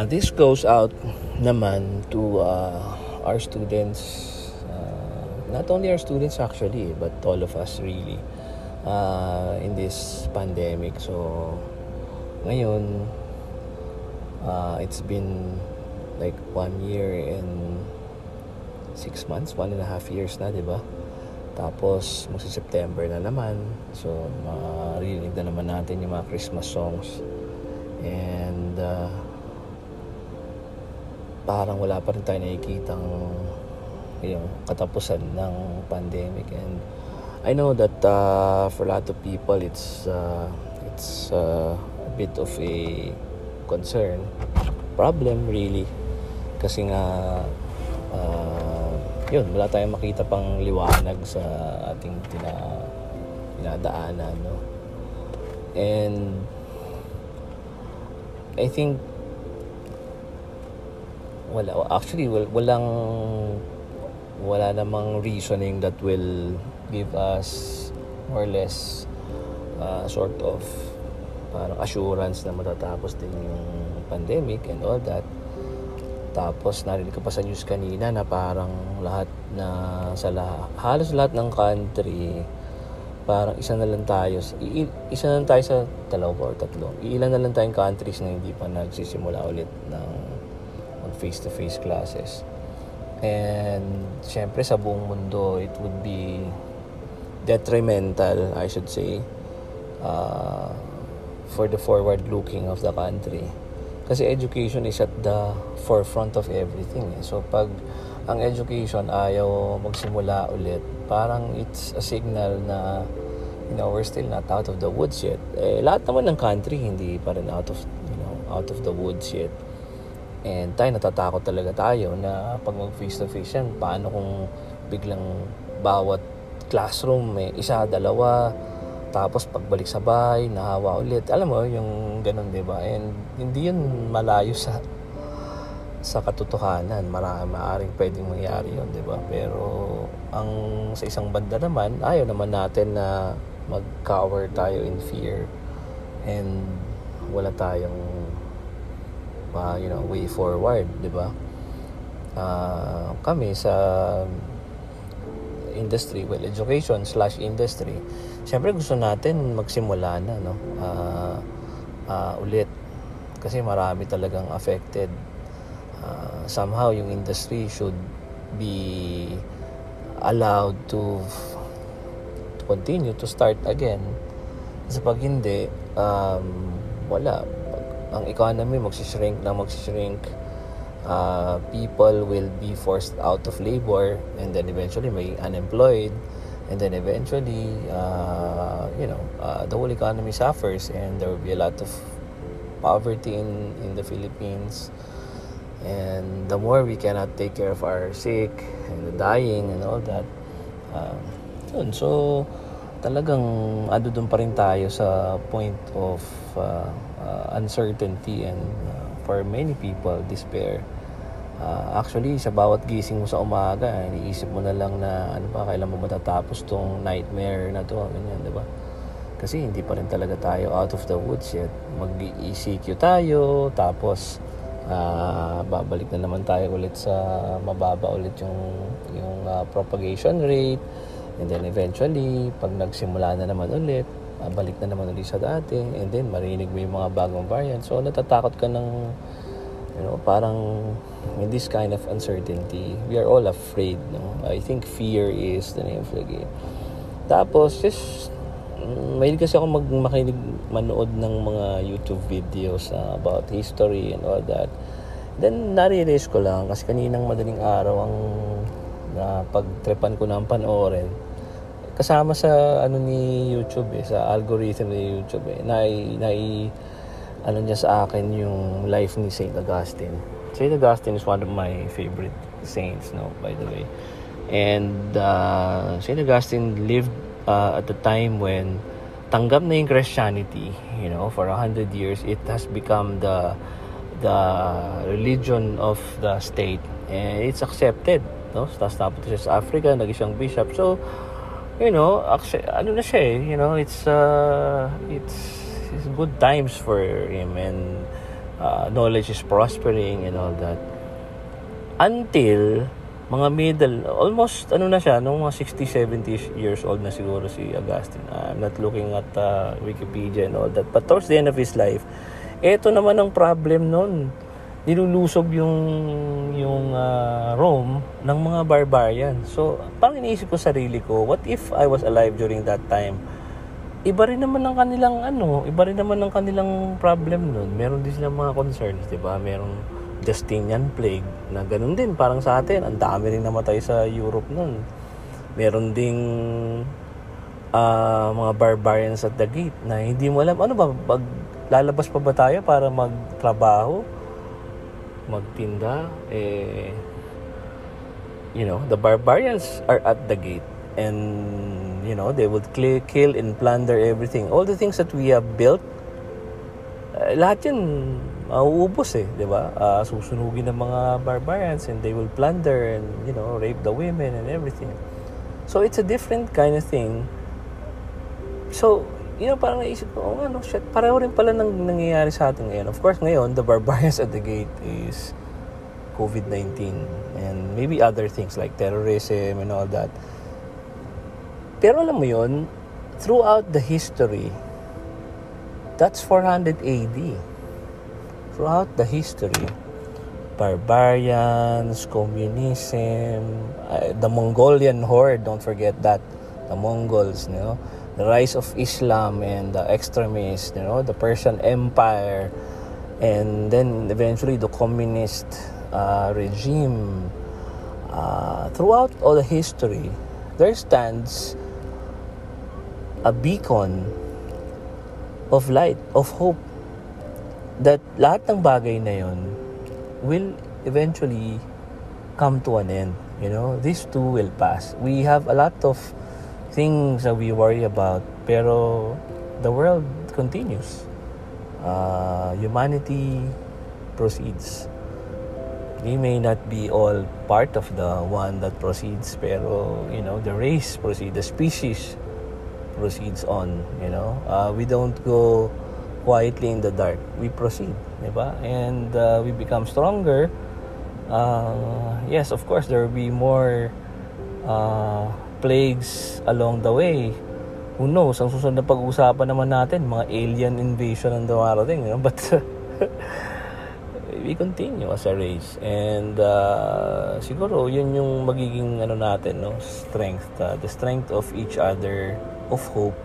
This goes out naman to our students, not only our students actually, but all of us really, in this pandemic. So ngayon, it's been like 1 year and 6 months, 1.5 years na, diba? Tapos magsi-September na naman, so maririnig na naman natin yung mga Christmas songs. And parang wala pa rin tayo nakikitang yung katapusan ng pandemic. And I know that for a lot of people it's a bit of a concern, problem really, kasi nga yun, wala tayong makita pang liwanag sa ating dinadaanan, no? And I think wala namang reasoning that will give us more or less sort of parang assurance na matatapos din yung pandemic and all that. Tapos narinig ko pa sa news kanina na parang halos lahat ng country, parang isa na lang tayo sa dalawa or tatlo. Ilan na lang tayong countries na hindi pa nagsisimula ulit ng face-to-face classes. And syempre sa buong mundo, it would be detrimental, I should say, for the forward-looking of the country. Kasi education is at the forefront of everything. So pag ang education ayaw magsimula ulit, parang it's a signal na we're still not out of the woods yet. Lahat naman ng country hindi pa rin out of the woods yet. And natatakot talaga tayo na pag mag face-to-face yan, paano kung biglang bawat classroom may isa, dalawa, tapos pagbalik sa bahay, nahawa ulit. Alam mo, yung ganun, diba? And hindi yun malayo sa katotohanan. Maaaring pwedeng mangyari yun, diba? Pero sa isang banda naman, ayaw naman natin na mag-cower tayo in fear and wala tayong way forward, di ba? Kami sa industry, education/industry, syempre gusto natin magsimula na, no? Ulit. Kasi marami talagang affected. Somehow, yung industry should be allowed to continue, to start again. Kasi pag hindi, wala. Ang economy magsishrink, people will be forced out of labor, and then eventually may unemployed, and then eventually the whole economy suffers, and there will be a lot of poverty in the Philippines. And the more we cannot take care of our sick and the dying and all that, so talagang doon pa rin tayo sa point of uncertainty and for many people, despair. Actually, sa bawat gising mo sa umaga, iniisip mo na lang na kailan mo matatapos tong nightmare na to, ganyan, diba? Kasi hindi pa rin talaga tayo out of the woods yet. Mag-ECQ tayo, tapos babalik na naman tayo ulit sa mababa ulit yung propagation rate, and then eventually pag nagsimula na naman ulit, balik na naman ulit sa dati, and then marinig mo yung mga bagong variant. So natatakot ka ng parang in this kind of uncertainty, we are all afraid, no? I think fear is the name of the game. Tapos just mahilig kasi ako manood ng mga YouTube videos about history and all that. Then nare-realize ko lang, kasi kaninang madaling araw ang pagtripan ko ng panoorin, kasama sa ni YouTube, sa algorithm ni YouTube, niya sa akin yung life ni St. Augustine. St. Augustine is one of my favorite saints, no, by the way. And St. Augustine lived at the time when tanggap na yung Christianity, for 100 years it has become the religion of the state, and it's accepted, no? Tapos siya sa Africa, naging siyang bishop. So actually, ano na siya eh, it's good times for him, and knowledge is prospering and all that. Until mga almost na siya, nung mga 60, 70 years old na siguro si Augustine. I'm not looking at Wikipedia and all that. But towards the end of his life, eto naman ang problem nun. Nilulusog yung Rome ng mga barbarian. So, parang iniisip ko sarili ko, what if I was alive during that time? Iba rin naman ng kanilang problem nun. Meron din silang mga concerns, 'di ba? Merong Justinian plague na ganun din, parang sa atin, ang dami rin namatay sa Europe nun. Meron ding mga barbarians at the gate na hindi mo alam, lalabas pa ba tayo para magtrabaho, magtinda? The barbarians are at the gate, and they would kill and plunder everything. All the things that we have built, lahat yan mauubos di ba? Susunugin ng mga barbarians, and they will plunder and rape the women and everything. So it's a different kind of thing. So parang naisip ko, shit, pareho rin pala nangyayari sa atin ngayon. Of course, ngayon the barbarians at the gate is COVID-19 and maybe other things like terrorism and all that. Pero alam mo yun, throughout the history, that's 400 AD. Throughout the history, barbarians, communism, the Mongolian horde, don't forget that, the Mongols, the rise of Islam and the extremists, the Persian Empire, and then eventually the communist regime. Throughout all the history, there stands a beacon of light, of hope, that lahat ng bagay na yon will eventually come to an end. These too will pass. We have a lot of things that we worry about, pero the world continues. Humanity proceeds. We may not be all part of the one that proceeds, pero the race proceeds, the species proceeds on. We don't go quietly in the dark. We proceed, diba? And we become stronger. Yes, of course, there will be more plagues along the way. Who knows? Ang susunod na pag-uusapan naman natin, mga alien invasion ang dumarating. But we continue as a race. And siguro, yun yung magiging natin, strength. The strength of each other, of hope.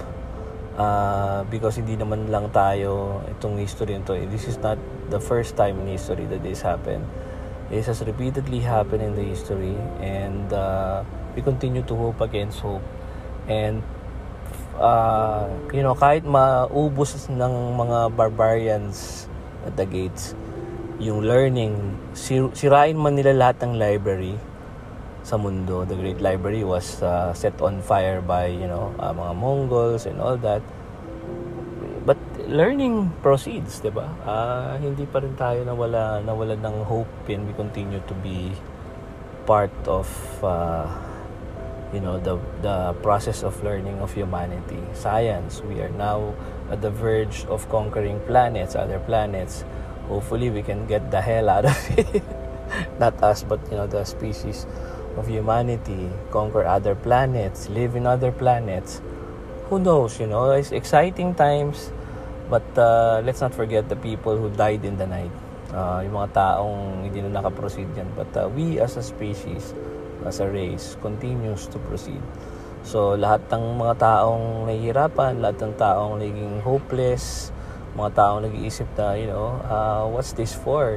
Because hindi naman lang tayo itong history nito. This is not the first time in history that this happened. This has repeatedly happened in the history, and we continue to hope against hope. And kahit maubos ng mga barbarians at the gates yung learning, sirain man nila lahat ng library sa mundo. The Great Library was set on fire by mga Mongols and all that, but learning proceeds, diba? Hindi pa rin tayo nawala ng hope, and we continue to be part of the process of learning of humanity. Science, we are now at the verge of conquering other planets. Hopefully we can get the hell out of it. Not us, but the species of humanity, conquer other planets, live in other planets. Who knows, it's exciting times, but let's not forget the people who died in the night. Yung mga taong hindi na nakaproceed yan. But we as a species, as a race, continues to proceed. So, lahat ng mga taong nahihirapan, lahat ng taong naging hopeless, mga taong nag-iisip na, what's this for?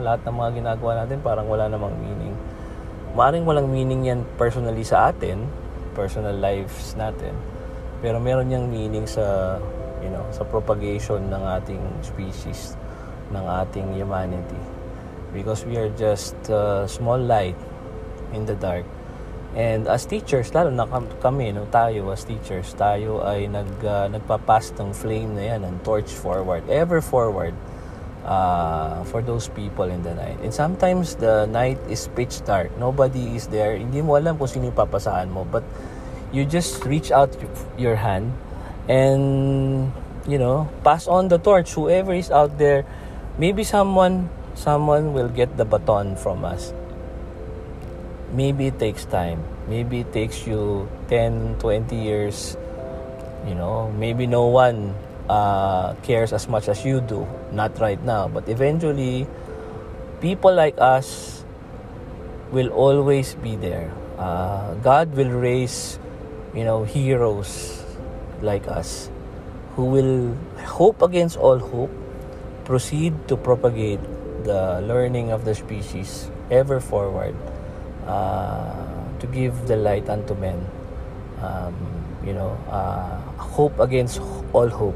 Lahat ng mga ginagawa natin parang wala namang meaning. Maaring walang meaning yan personally sa atin, personal lives natin, pero meron yang meaning sa sa propagation ng ating species, ng ating humanity, because we are just small light in the dark. And as teachers, lalo na kami, tayo as teachers, tayo ay nagpapass ng flame na yan, ng torch forward, ever forward, for those people in the night. And sometimes the night is pitch dark. Nobody is there. Hindi mo alam kung sino yung papasahan mo. But you just reach out your hand and, pass on the torch. Whoever is out there, maybe someone will get the baton from us. Maybe it takes time. Maybe it takes you 10, 20 years. Maybe no one cares as much as you do. Not right now. But eventually, people like us will always be there. God will raise, heroes like us who will hope against all hope, proceed to propagate the learning of the species ever forward, to give the light unto men. Hope against all hope.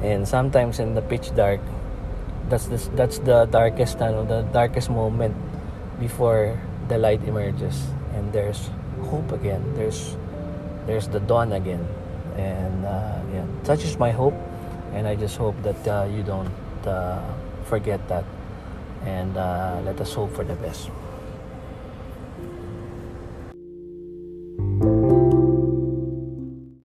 And sometimes in the pitch dark, that's the darkest moment before the light emerges, and there's hope again. There's the dawn again, and such is my hope, and I just hope that you don't forget that, and let us hope for the best.